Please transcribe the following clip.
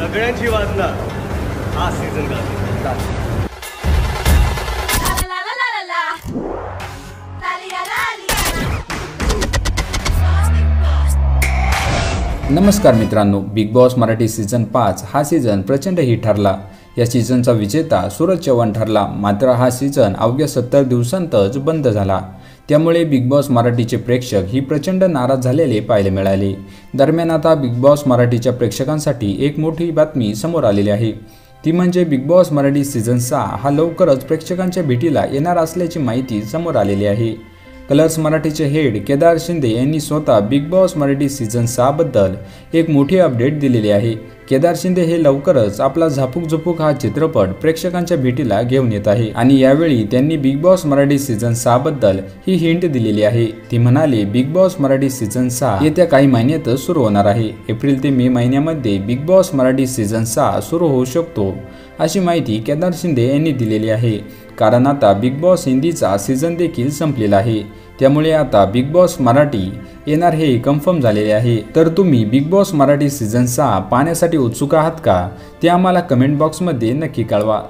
सगळ्यांची वाजणार हा सीझन का नमस्कार मित्रांनो, बिग बॉस मराठी सीझन 5 हा सीझन प्रचंड हिट ठरला। या सीझनचा विजेता सूरज चव्हाण ठरला। मात्र हा सीझन अवघ्या 70 दिवसांतच बंद झाला। त्यामुळे बिग बॉस मराठीचे प्रेक्षक ही प्रचंड नाराज झालेले पाहायला मिळाले। दरम्यान आता बिग बॉस मराठीच्या प्रेक्षकांसाठी एक मोठी बातमी समोर आलेली आहे। ती म्हणजे बिग बॉस मराठी सीझन 6 हा लवकरच प्रेक्षकांच्या भेटीला येणार असल्याची माहिती समोर आलेली आहे। कलर्स मराठीचे हेड केदार शिंदे यांनी स्वतः बिग बॉस मराठी सीझन 6 बद्दल एक मोठी अपडेट दिलेली आहे। केदार शिंदे हे लवकरच आपला झापूक झुपूक हा चित्रपट प्रेक्षकांच्या भेटीला घेऊन येत आहे आणि यावेळी त्यांनी बिग बॉस मराठी सीझन 6 बद्दल ही हिंट दिलेली आहे। ती म्हणाले, बिग बॉस मराठी सीझन 6 येत्या काही महिन्यातच सुरू होणार आहे। एप्रिल ते मे महिन्यामध्ये बिग बॉस मराठी सीझन 6 सुरू होऊ शकतो, अशी माहिती केदार शिंदे यांनी दिलेली आहे। कारण आता बिग बॉस हिंदीचा सीझन देखील संपलेला आहे, त्यामुळे आता बिग बॉस मराठी येणार हे कन्फर्म झालेले आहे। तर तुम्ही बिग बॉस मराठी सीझन 6 पाहण्यासाठी उत्सुक आहात का? ते आम्हाला कमेंट बॉक्समध्ये नक्की कळवा।